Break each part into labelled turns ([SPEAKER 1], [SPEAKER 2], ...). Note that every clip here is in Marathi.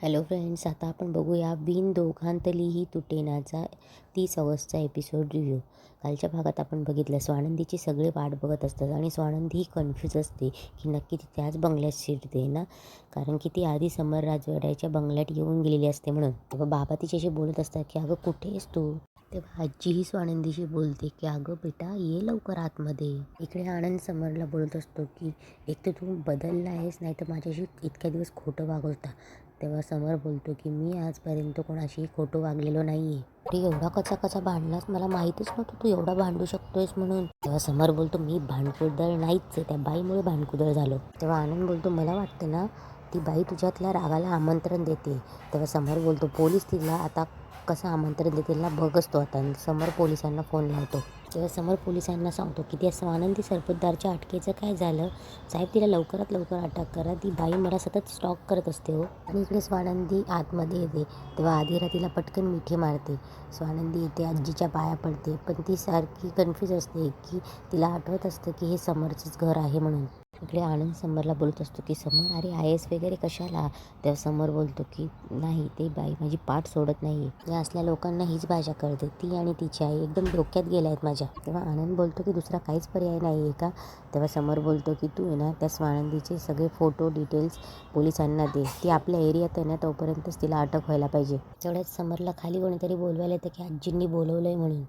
[SPEAKER 1] हॅलो फ्रेंड्स, आता आपण बघूया बिन दोघांतलीही तुटेनाचा 30 ऑगस्टचा एपिसोड रिव्ह्यू. कालच्या भागात आपण बघितलं स्वानंदीची सगळे वाट बघत असतात आणि स्वानंदी ही कन्फ्यूज असते की नक्की ती त्याच बंगल्यात शिरते ना, कारण की ती आधी समर राजवाड्याच्या बंगल्यात येऊन गेलेली असते म्हणून. तेव्हा बाबा तिच्याशी बोलत असतात की अगं कुठे आहेस तू. तेव्हा आजीही स्वानंदीशी बोलते की अगं बेटा ये लवकर आतमध्ये. इकडे आनंद समरला बोलत असतो की एक तर तू बदलला आहेस, नाही तर माझ्याशी इतक्या दिवस खोटं वागत होता. तेव्हा समर बोलतो की मी आजपर्यंत कोणाशी खोटं वागलेलो नाही आहे. अरे एवढा कचा भांडलास, मला माहीतच नव्हतं तू एवढा भांडू शकतोयस म्हणून. तेव्हा समर बोलतो मी भांडकुदळ नाहीच आहे, त्या बाईमुळे भांडकुदळ झालो. तेव्हा आनंद बोलतो मला वाटतं ना ती बाई तुझ्यातल्या रागाला आमंत्रण देते. तेव्हा समर बोलतो पोलीस तिला आता कसं आमंत्रण देतील ना बघच तो आता. समर पोलिसांना फोन लावतो. तेव्हा समर पोलिसांना सांगतो की त्या स्वानंदी सरपोतदारच्या अटकेचं काय झालं साहेब, तिला लवकरात लवकर अटक करा, ती बाई मला सतत स्टॉक करत असते हो. आणि इकडे स्वानंदी आतमध्ये येते तेव्हा आदिरा तिला पटकन मिठी मारते. स्वानंदी येते, आजीच्या पाया पडते, पण ती सारखी कन्फ्यूज असते की तिला आठवत असतं की हे समरचंच घर आहे म्हणून. इकडे आनंद समरला बोलत असतो की समर अरे IAS वगैरे कशाला. तेव्हा समर बोलतो की नाही, ते बाई माझी पाठ सोडत नाही. या असल्या लोकांना हीच भाषा कळते, ती आणि तिची आई एकदम डोक्यात गेल्या आहेत माझ्या. तेव्हा आनंद बोलतो की दुसरा काहीच पर्याय नाही आहे का. तेव्हा समर बोलतो की तू आहे ना त्या स्वानंदीचे सगळे फोटो डिटेल्स पोलिसांना दे, ती आपल्या एरियात आहे ना तोपर्यंतच तिला अटक व्हायला पाहिजे. तेवढ्यात समरला खाली कोणीतरी बोलवायला येतं की आजींनी बोलवलं आहे म्हणून.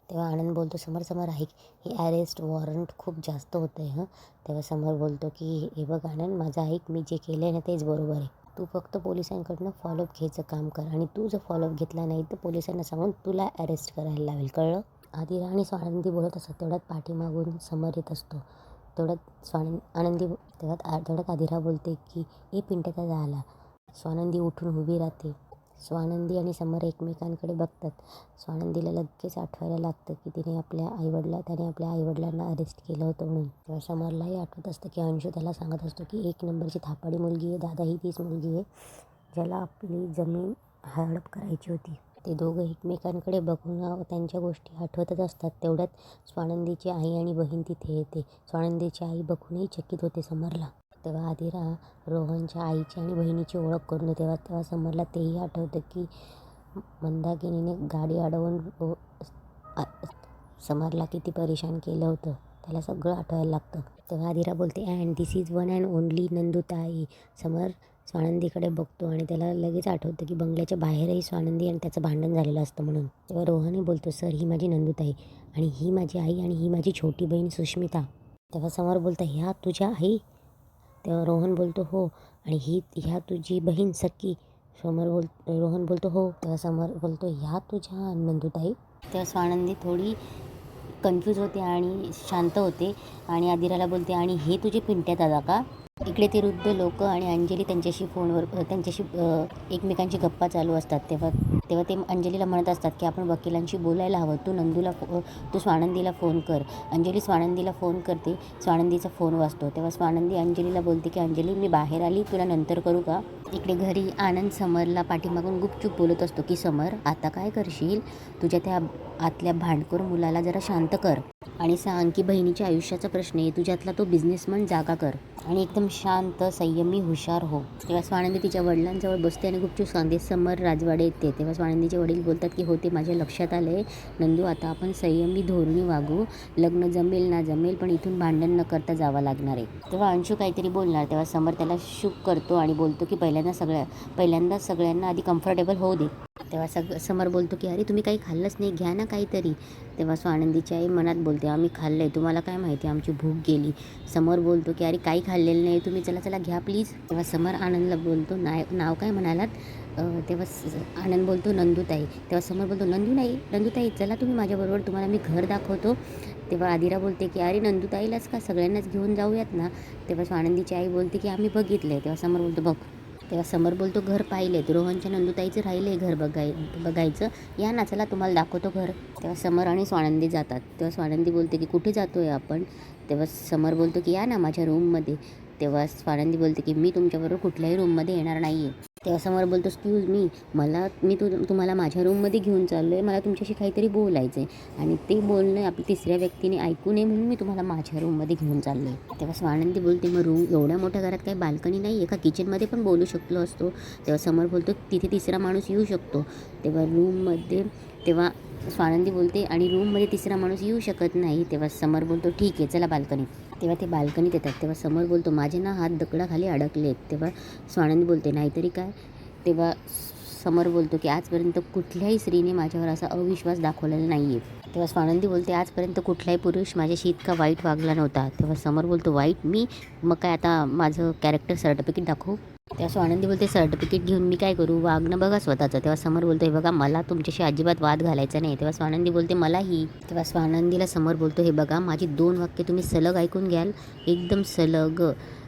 [SPEAKER 1] तेव्हा आनंद बोलतो समर समर ऐक, हे अरेस्ट वॉरंट खूप जास्त होतं आहे तेव्हा समर बोलतो की हे बघ आनंद, माझं ऐक, मी जे केलं आहे ना तेच बरोबर आहे. तू फक्त पोलिसांकडनं फॉलोअप घ्यायचं काम कर आणि तू जर फॉलोअप घेतला नाही तर पोलिसांना सांगून तुला अरेस्ट करायला लावेल, कळलं. आदिरा आणि स्वानंदी बोलत असतात तेवढ्यात पाठीमागून समर येत असतो. तेवढ्यात तेवढ्यात आदिरा बोलते की ए पिंट्याचा झाला. स्वानंदी उठून उभी राहते. स्वानंदी आणि समर एकमेकांकडे बघतात. स्वानंदीला लगेच आठवायला लागतं की त्याने आपल्या आईवडिलांना अरेस्ट केलं होतं म्हणून. तेव्हा समरलाही आठवत असतं की अंशू त्याला सांगत असतो की 1 नंबरची थापाडी मुलगी आहे, दादा ही तीच मुलगी आहे ज्याला आपली जमीन हडप करायची होती. ते दोघं एकमेकांकडे बघून त्यांच्या गोष्टी आठवतच असतात. तेवढ्यात स्वानंदीची आई आणि बहीण तिथे येते. स्वानंदीची आई बघूनही चकित होते समरला. तेव्हा आदिरा रोहनच्या आईची आणि बहिणीची ओळख करून देते. तेव्हा समरला तेही आठवतं की मंदाकिनीने गाडी अडवून समरला किती परेशान केलं होतं, त्याला सगळं आठवायला लागतं. तेव्हा आदिरा बोलते and this is one and only Nandutai. Samar स्वानंदीकडे बघतो आणि त्याला लगेच आठवतं की बंगल्याच्या बाहेरही स्वानंदी आणि त्याचं भांडण झालेलं असतं म्हणून. तेव्हा रोहनही बोलतो सर, ही माझी नंदुताई आणि ही माझी आई आणि ही माझी छोटी बहीण सुष्मिता. तेव्हा समर बोलतं ह्या तुझ्या आई. तेव्हा रोहन बोलतो हो. आणि ह्या तुझी बहीण सख्खी. रोहन बोलतो हो. तेव्हा समर बोलतो ह्या तुझ्या नंदुताई. तेव्हा स्वानंदी थोडी कन्फ्यूज होते आणि शांत होते आणि आदिराला बोलते आणि हे तुझे पिंट्या दादा का. इकडे ते वृद्ध लोक आणि अंजली त्यांच्याशी एकमेकांची गप्पा चालू असतात. तेव्हा ते अंजलीला म्हणत असतात की आपण वकिलांशी बोलायला हवं, तू स्वानंदीला फोन कर. अंजली स्वानंदीला फोन करते. स्वानंदीचा फोन वाजतो. तेव्हा स्वानंदी अंजलीला बोलते की अंजली मी बाहेर आली, तुला नंतर करू का. इकडे घरी आनंद समरला पाठीमागून गुपचूप बोलत असतो की समर आता काय करशील, तुझ्या त्या आतल्या भांडखोर मुलाला जरा शांत कर आणि सांग की बहिणीच्या आयुष्याचा प्रश्न आहे, तुझ्यातला तो बिझनेसमन जागा कर आणि एकदम शांत संयमी हुशार हो. तेव्हा स्वानंदी तिच्या वडिलांजवळ बसते आणि गुपचूप सांगते समर राजवाडे येते. तेव्हा स्वानंदीचे वडील बोलतात की हो ते माझ्या लक्षात आले नंदू, आता आपण संयमी धोरणी वागू, लग्न जमेल ना जमेल पण इथून भांडण न करता जावं लागणार आहे. तेव्हा अंशू काहीतरी बोलणार तेव्हा समर त्याला शुक करतो आणि बोलतो की पहिल्यांदा सगळ्यांना आधी कम्फर्टेबल होऊ दे. तेव्हा समर बोलतो की अरे तुम्ही काही खाल्लंच नाही, घ्या ना काहीतरी. तेव्हा स्वानंदीची आई मनात बोलते आम्ही खाल्लं आहे, तुम्हाला काय माहिती, आमची भूक गेली. समर बोलतो की अरे काही खाल्लेलं नाही तुम्ही, चला घ्या प्लीज. तेव्हा समर आनंदला बोलतो नाव काय म्हणालात. तेव्हा आनंद बोलतो नंदुताई. तेव्हा समर बोलतो नंदुताई चला तुम्ही माझ्याबरोबर, तुम्हाला मी घर दाखवतो. तेव्हा आदिरा बोलते की अरे नंदुताईलाच का, सगळ्यांनाच घेऊन जाऊयात ना. तेव्हा स्वानंदीची आई बोलते की आम्ही बघितलं आहे. तेव्हा समर बोलतो बघ. तेव्हा समर बोलतो घर पाहिलेत, रोहनच्या नंदुताईचं राहिलं आहे घर बघायचं, या ना चला तुम्हाला दाखवतो घर. तेव्हा समर आणि स्वानंदी जातात. तेव्हा स्वानंदी बोलते की कुठे जातो आहे आपण. तेव्हा समर बोलतो की या ना माझ्या रूममध्ये. तेव्हा स्वानंदी बोलते की मी तुमच्याबरोबर कुठल्याही रूममध्ये येणार नाही आहे. तेव्हा समर बोलतो एक्सक्यूज मी, मी तुम्हाला माझ्या रूममध्ये घेऊन चाललो आहे, मला तुमच्याशी काहीतरी बोलायचं आहे आणि ते बोलणं आपल्या तिसऱ्या व्यक्तीने ऐकू नये म्हणून मी तुम्हाला माझ्या रूममध्ये घेऊन चाललो आहे. तेव्हा स्वानंदी बोलते मग रूम एवढ्या मोठ्या घरात काही बाल्कनी नाही आहे का, किचनमध्ये पण बोलू शकलो असतो. तेव्हा समर बोलतो तिथे तिसरा माणूस येऊ शकतो. तेव्हा स्वानंदी बोलते आणि रूममध्ये तिसरा माणूस येऊ शकत नाही. तेव्हा समर बोलतो ठीक आहे चला बाल्कनीत. तेव्हा ते बाल्कनीत येतात. तेव्हा समर बोलतो माझे ना हात दगडाखाली अडकलेत. तेव्हा स्वानंदी बोलते नाहीतरी काय. तेव्हा समर बोलतो की आजपर्यंत कुठल्याही स्त्रीने माझ्यावर असा अविश्वास दाखवलेला नाही आहे. तेव्हा स्वानंदी बोलते आजपर्यंत कुठलाही पुरुष माझ्याशी इतका वाईट वागला नव्हता. तेव्हा समर बोलतो वाईट मी, मग काय आता माझं कॅरेक्टर सर्टिफिकेट दाखवू. तेव्हा स्वानंदी बोलते सर्टिफिकेट घेऊन मी काय करू, वागणं बघा स्वतःचं. तेव्हा समर बोलतो हे बघा मला तुमच्याशी अजिबात वाद घालायचा नाही. तेव्हा स्वानंदी बोलते मलाही. तेव्हा स्वानंदीला समर बोलतो हे बघा माझी 2 वाक्य तुम्ही सलग ऐकून घ्याल, एकदम सलग.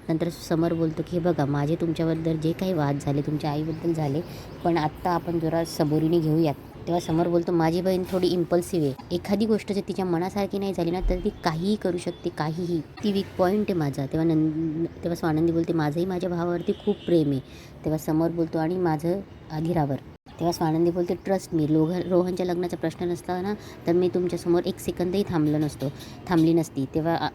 [SPEAKER 1] नंतर समर बोलतो की हे बघा माझे तुमच्याबद्दल जे काही वाद झाले तुमच्या आईबद्दल झाले, पण आत्ता आपण जरा सबुरीने घेऊयात. तेव्हा समर बोलतो माझी बहीण थोडी इम्पल्सिव्ह आहे, एखादी गोष्ट जर तिच्या मनासारखी नाही झाली ना तर ती काहीही करू शकते, काहीही. ती वीक पॉईंट आहे माझा. तेव्हा स्वानंदी बोलते माझंही माझ्या भावावरती खूप प्रेम आहे. तेव्हा समर बोलतो आणि माझं आधिरावर. तेव्हा स्वानंदी बोलते ट्रस्ट मी, रोहनच्या लग्नाचा प्रश्न नसता ना तर मी तुमच्यासमोर 1 सेकंदही थांबली नसती. तेव्हा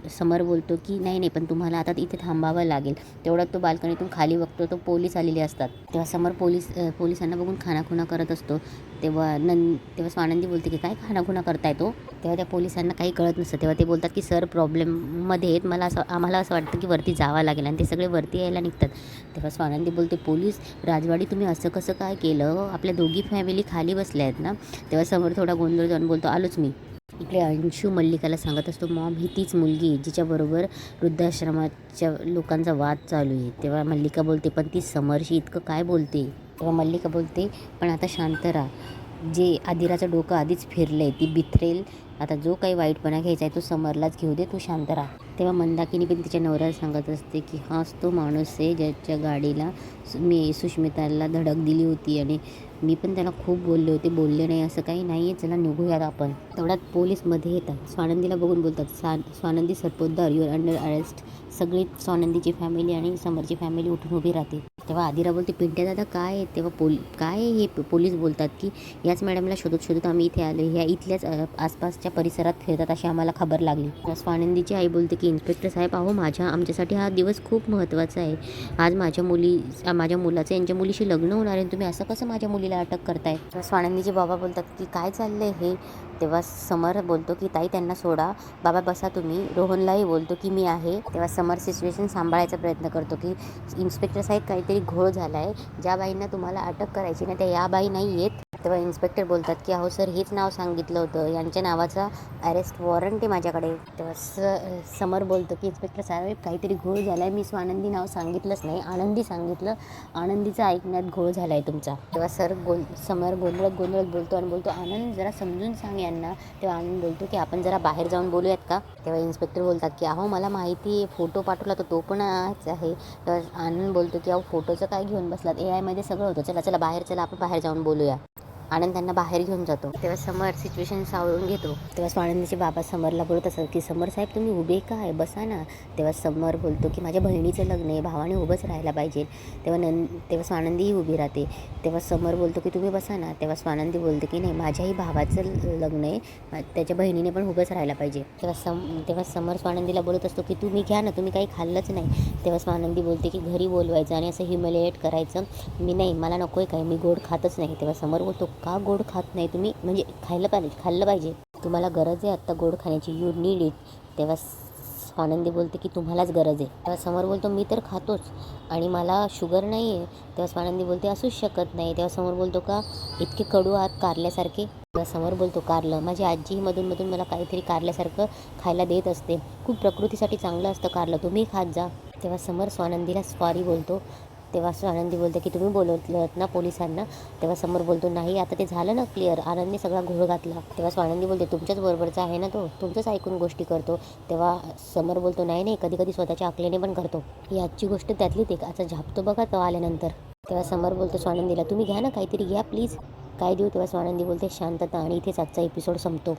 [SPEAKER 1] समर बोलतो की नाही पण तुम्हाला आता इथे थांबावं लागेल. तेवढ्यात तो बाल्कनीतून खाली बघतो तो पोलीस आलेले असतात. तेव्हा समर पोलिसांना बघून खानाखुणा करत असतो. तेव्हा स्वानंदी बोलते की काय खानाखुणा करताय तो. तेव्हा त्या पोलिसांना काही कळत नसतं. तेव्हा ते बोलतात की सर प्रॉब्लेममध्ये आहेत, आम्हाला असं वाटतं की वरती जावं लागेल आणि ते सगळे वरती यायला निघतात. तेव्हा स्वानंदी बोलते पोलीस राजवाडी तुम्ही असं कसं काय केलं, आपल्या दोघी फॅमिली खाली बसल्या आहेत ना. तेव्हा समोर थोडा गोंधळ जाऊन बोलतो आलोच मी. इकडे अंशू मल्लिकाला सांगत असतो मॉम ही तीच मुलगी आहे जिच्याबरोबर वृद्धाश्रमाच्या लोकांचा वाद चालू आहे. तेव्हा मल्लिका बोलते पण ती समरशी इतकं काय बोलते. तेव्हा मल्लिका बोलते पण आता शांत राहा, जे आदिराचं डोकं आधीच फिरलं आहे, ती बिथरेल. आता जो काही वाईटपणा घ्यायचा आहे तो समरलाच घेऊ दे, तू शांत राहा. तेव्हा मंदाकिनी पण तिच्या नवऱ्याला सांगत असते की हाच तो माणूस आहे ज्याच्या गाडीला मी सुष्मिताला धडक दिली होती आणि मी पण त्याला खूप बोलले होते, बोलले नाही असं काही नाही आहे, चला निघूयात आपण. तेवढ्यात पोलीसमध्ये येतात. स्वानंदीला बघून बोलतात Swanandi Sarpotdar your under arrest. सगळी स्वानंदीची फॅमिली आणि समरची फॅमिली उठून उभी राहते. तेव्हा आदिरा बोलते पिंट्या दादा काय आहे. तेव्हा काय हे पोलीस बोलतात की याच मॅडमला शोधत आम्ही इथे आलो, ह्या इथल्याच आसपासच्या परिसरात फिरतात अशी आम्हाला खबर लागली. स्वानंदीची आई बोलते की इन्स्पेक्टर साहेब अहो आमच्यासाठी हा दिवस खूप महत्त्वाचा आहे. आज माझ्या मुलाचं यांच्या मुलीशी लग्न होणार आहे, तुम्ही असं कसं माझ्या मुलीला अटक करताय. स्वानंदीचे बाबा बोलतात की काय चाललंय हे. तेव्हा समर बोलतो की ताई त्यांना सोडा, बाबा बसा तुम्ही. रोहनलाही बोलतो की मी आहे. तेव्हा समर सिच्युएशन सांभाळायचा प्रयत्न करतो की इन्स्पेक्टर साहेब काहीतरी घोळ झाला आहे, ज्या बाईंना तुम्हाला अटक करायची ना त्या या बाई नाही आहेत. तेव्हा इन्स्पेक्टर बोलतात की अहो सर हेच नाव सांगितलं होतं, यांच्या नावाचा अरेस्ट वॉरंट आहे माझ्याकडे. तेव्हा समर बोलतो की इन्स्पेक्टर साहेब काहीतरी घोळ झाला आहे, मी स्वानंदी नाव सांगितलंच नाही, आनंदी सांगितलं, आनंदीचं ऐकण्यात घोळ झाला आहे तुमचा. तेव्हा समर गोंधळत बोलतो आणि बोलतो आनंद जरा समजून सांग यांना. तेव्हा आनंद बोलतो की आपण जरा बाहेर जाऊन बोलूयात का. तेव्हा इन्स्पेक्टर बोलतात की अहो मला माहिती आहे, फोटो पाठवला तर तो पण आहे. तेव्हा आनंद बोलतो की अहो फोटोचं काय घेऊन बसलात, AI मध्ये सगळं होतं, चला बाहेर आपण बाहेर जाऊन बोलूया. आनंद त्यांना बाहेर घेऊन जातो. तेव्हा समर सिच्युएशन सावरून घेतो. तेव्हा स्वानंदीचे बाबा समरला बोलत असतात की समर साहेब तुम्ही उभे काय, बसा ना. तेव्हा समर बोलतो की माझ्या बहिणीचं लग्न आहे, भावाने उभंच राहायला पाहिजे. तेव्हा स्वानंदीही उभी राहते. तेव्हा समर बोलतो की तुम्ही बसा ना. तेव्हा स्वानंदी बोलते की नाही माझ्याही भावाचं लग्न आहे, त्याच्या बहिणीने पण उभंच राहायला पाहिजे. तेव्हा समर स्वानंदीला बोलत असतो की तुम्ही घ्या ना, तुम्ही काही खाल्लंच नाही. तेव्हा स्वानंदी बोलते की घरी बोलवायचं आणि असं ह्युमिलिएट करायचं, मी नाही, मला नको आहे काय, मी गोड खातच नाही. तेव्हा समर बोलतो का गोड खात नाही तुम्ही, म्हणजे खाल्लं पाहिजे, तुम्हाला गरज आहे आत्ता गोड खाण्याची, यू नीड इट. तेव्हा स्वानंदी बोलते की तुम्हालाच गरज आहे. तेव्हा समर बोलतो मी तर खातोच आणि मला शुगर नाही आहे. तेव्हा स्वानंदी बोलते असूच शकत नाही. तेव्हा समर बोलतो का इतके कडू आहात कारल्यासारखे. तेव्हा समर बोलतो कारलं, माझी आजी मधून मला काहीतरी कारल्यासारखं खायला देत असते, खूप प्रकृतीसाठी चांगलं असतं कारलं, तुम्ही खात जा. तेव्हा समर स्वानंदीला सॉरी बोलतो. तेव्हा स्वानंदी बोलते की तुम्ही बोलवलं ना पोलिसांना. तेव्हा समर बोलतो नाही आता ते झालं ना क्लिअर, आनंदने सगळा घोळ घातला. तेव्हा स्वानंदी बोलते तुमच्याच बरोबरचा आहे ना तो, तुमचंच ऐकून गोष्टी करतो. तेव्हा समर बोलतो नाही कधी स्वतःच्या अकलेने पण करतो, ही आजची गोष्ट त्यातलीच एक, आता झापतो बघा तो आल्यानंतर. तेव्हा समर बोलतो स्वानंदीला तुम्ही घ्या ना काहीतरी घ्या प्लीज, काय देऊ. तेव्हा स्वानंदी बोलते शांतता आणि इथेच आजचा एपिसोड संपतो.